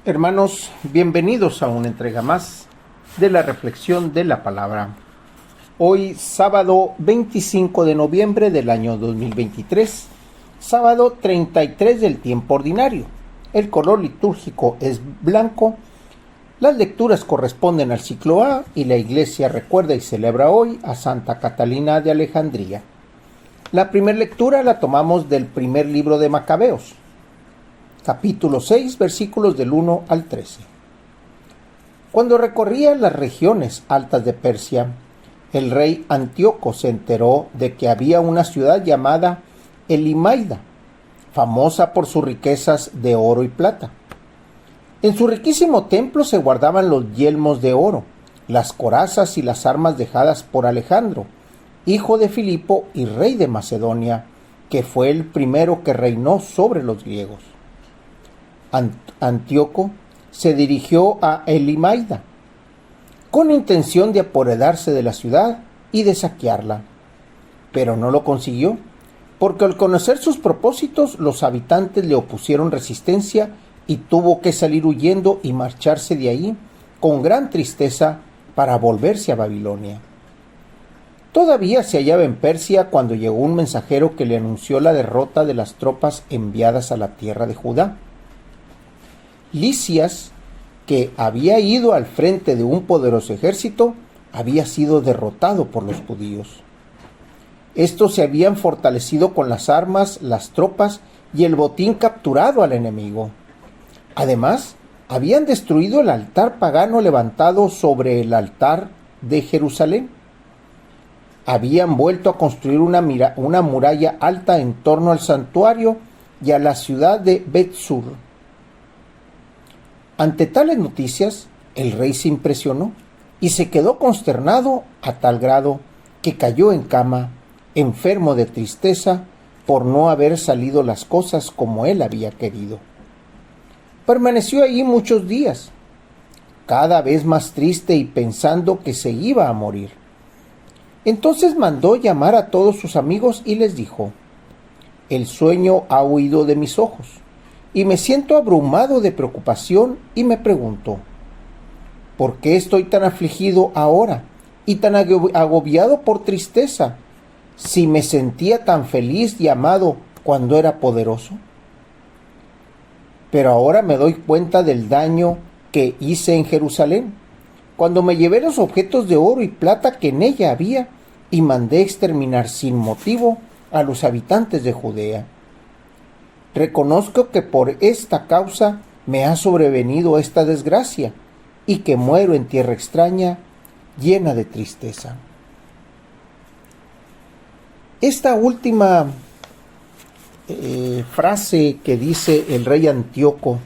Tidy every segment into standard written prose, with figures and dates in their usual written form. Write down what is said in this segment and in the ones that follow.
Hermanos, bienvenidos a una entrega más de la reflexión de la palabra. Hoy, sábado 25 de noviembre del año 2023, sábado 33 del tiempo ordinario. El color litúrgico es blanco. Las lecturas corresponden al ciclo A y la Iglesia recuerda y celebra hoy a Santa Catalina de Alejandría. La primera lectura la tomamos del primer libro de Macabeos, capítulo 6, versículos del 1 al 13. Cuando recorría las regiones altas de Persia, el rey Antíoco se enteró de que había una ciudad llamada Elimaida, famosa por sus riquezas de oro y plata. En su riquísimo templo se guardaban los yelmos de oro, las corazas y las armas dejadas por Alejandro, hijo de Filipo y rey de Macedonia, que fue el primero que reinó sobre los griegos. Antíoco se dirigió a Elimaida con intención de apoderarse de la ciudad y de saquearla, pero no lo consiguió, porque al conocer sus propósitos los habitantes le opusieron resistencia y tuvo que salir huyendo y marcharse de ahí con gran tristeza para volverse a Babilonia. Todavía se hallaba en Persia cuando llegó un mensajero que le anunció la derrota de las tropas enviadas a la tierra de Judá. Lisias, que había ido al frente de un poderoso ejército, había sido derrotado por los judíos. Estos se habían fortalecido con las armas, las tropas y el botín capturado al enemigo. Además, habían destruido el altar pagano levantado sobre el altar de Jerusalén. Habían vuelto a construir una muralla alta en torno al santuario y a la ciudad de Bet-Sur. Ante tales noticias, el rey se impresionó y se quedó consternado a tal grado que cayó en cama, enfermo de tristeza por no haber salido las cosas como él había querido. Permaneció allí muchos días, cada vez más triste y pensando que se iba a morir. Entonces mandó llamar a todos sus amigos y les dijo: «El sueño ha huido de mis ojos, y me siento abrumado de preocupación y me pregunto, ¿por qué estoy tan afligido ahora y tan agobiado por tristeza, si me sentía tan feliz y amado cuando era poderoso? Pero ahora me doy cuenta del daño que hice en Jerusalén, cuando me llevé los objetos de oro y plata que en ella había y mandé exterminar sin motivo a los habitantes de Judea. Reconozco que por esta causa me ha sobrevenido esta desgracia y que muero en tierra extraña, llena de tristeza». Esta última frase que dice el rey Antíoco,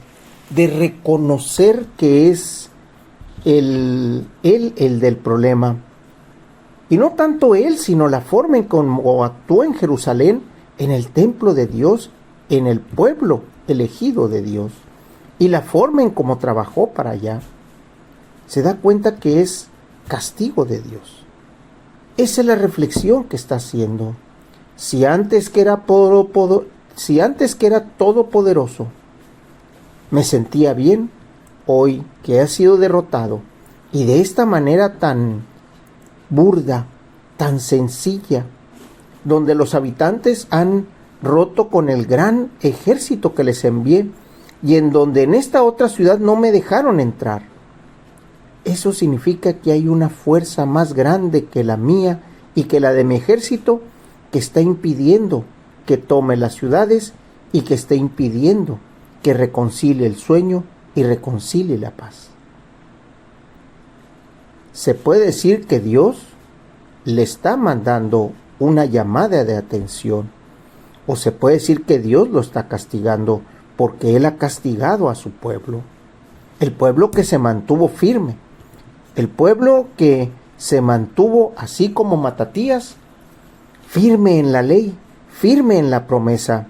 de reconocer que es él el del problema, y no tanto él, sino la forma en cómo actuó en Jerusalén, en el templo de Dios, en el pueblo elegido de Dios, y la forma en cómo trabajó para allá, se da cuenta que es castigo de Dios. Esa es la reflexión que está haciendo. Si antes que era todopoderoso me sentía bien, hoy que ha sido derrotado y de esta manera tan burda, tan sencilla, donde los habitantes han roto con el gran ejército que les envié y en donde en esta otra ciudad no me dejaron entrar. Eso significa que hay una fuerza más grande que la mía y que la de mi ejército, que está impidiendo que tome las ciudades y que está impidiendo que reconcilie el sueño y reconcilie la paz. Se puede decir que Dios le está mandando una llamada de atención, o se puede decir que Dios lo está castigando porque Él ha castigado a su pueblo, el pueblo que se mantuvo firme, el pueblo que se mantuvo así como Matatías, firme en la ley, firme en la promesa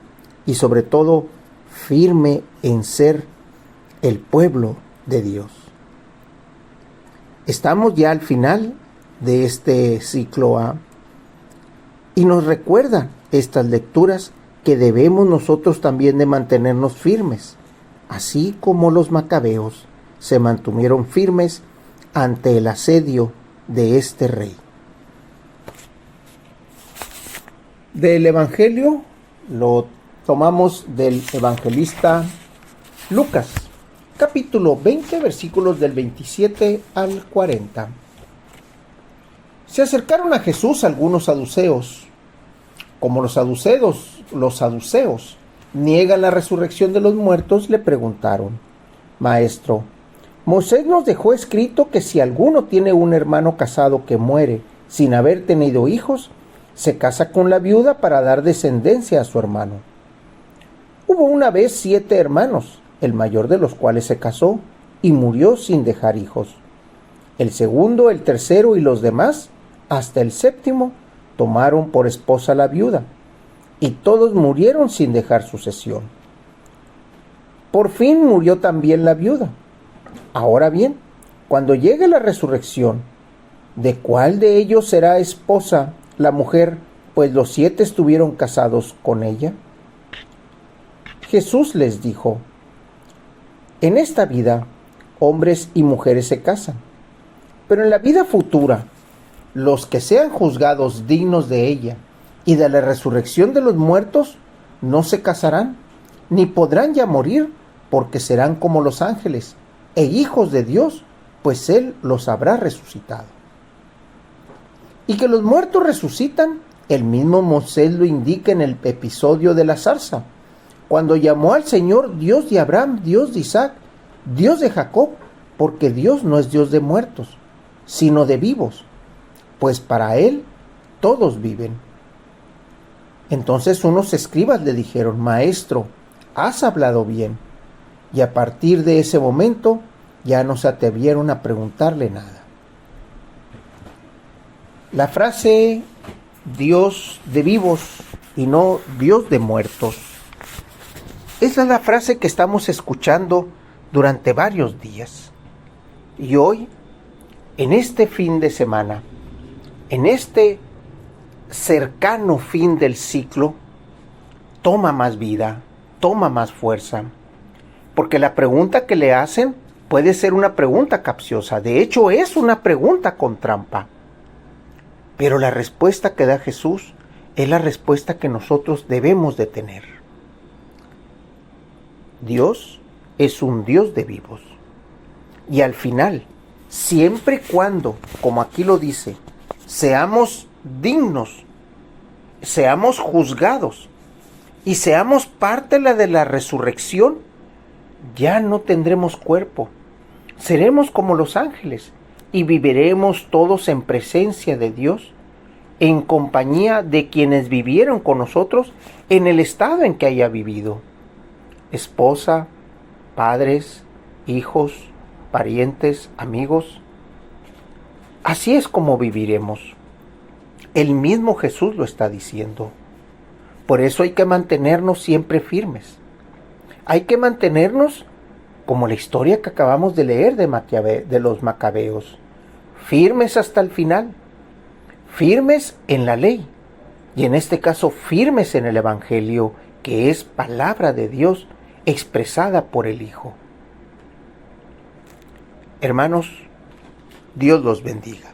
y sobre todo firme en ser el pueblo de Dios. Estamos ya al final de este ciclo A y nos recuerdan estas lecturas que debemos nosotros también de mantenernos firmes, así como los macabeos se mantuvieron firmes ante el asedio de este rey. Del Evangelio lo tomamos del evangelista Lucas, capítulo 20, versículos del 27 al 40. Se acercaron a Jesús algunos saduceos. Como los saduceos niegan la resurrección de los muertos, le preguntaron: Maestro, Moisés nos dejó escrito que si alguno tiene un hermano casado que muere sin haber tenido hijos, se casa con la viuda para dar descendencia a su hermano. Hubo una vez 7 hermanos, el mayor de los cuales se casó y murió sin dejar hijos. El segundo, el tercero y los demás, hasta el séptimo, tomaron por esposa a la viuda, y todos murieron sin dejar sucesión. Por fin murió también la viuda. Ahora bien, cuando llegue la resurrección, ¿de cuál de ellos será esposa la mujer, pues los 7 estuvieron casados con ella? Jesús les dijo: En esta vida, hombres y mujeres se casan, pero en la vida futura, los que sean juzgados dignos de ella y de la resurrección de los muertos, no se casarán, ni podrán ya morir, porque serán como los ángeles, e hijos de Dios, pues Él los habrá resucitado. Y que los muertos resucitan, el mismo Moisés lo indica en el episodio de la zarza, cuando llamó al Señor Dios de Abraham, Dios de Isaac, Dios de Jacob, porque Dios no es Dios de muertos, sino de vivos, pues para Él todos viven. Entonces unos escribas le dijeron: Maestro, has hablado bien. Y a partir de ese momento ya no se atrevieron a preguntarle nada. La frase Dios de vivos y no Dios de muertos, esa es la frase que estamos escuchando durante varios días. Y hoy, en este fin de semana, en este cercano fin del ciclo, toma más vida, toma más fuerza. Porque la pregunta que le hacen puede ser una pregunta capciosa. De hecho, es una pregunta con trampa. Pero la respuesta que da Jesús es la respuesta que nosotros debemos de tener. Dios es un Dios de vivos. Y al final, siempre y cuando, como aquí lo dice, seamos dignos, seamos juzgados y seamos parte de la resurrección, ya no tendremos cuerpo. Seremos como los ángeles y viviremos todos en presencia de Dios, en compañía de quienes vivieron con nosotros en el estado en que haya vivido. Esposa, padres, hijos, parientes, amigos. Así es como viviremos. El mismo Jesús lo está diciendo. Por eso hay que mantenernos siempre firmes. Hay que mantenernos como la historia que acabamos de leer de los macabeos, firmes hasta el final, firmes en la ley, y en este caso firmes en el Evangelio, que es palabra de Dios expresada por el Hijo. Hermanos, Dios los bendiga.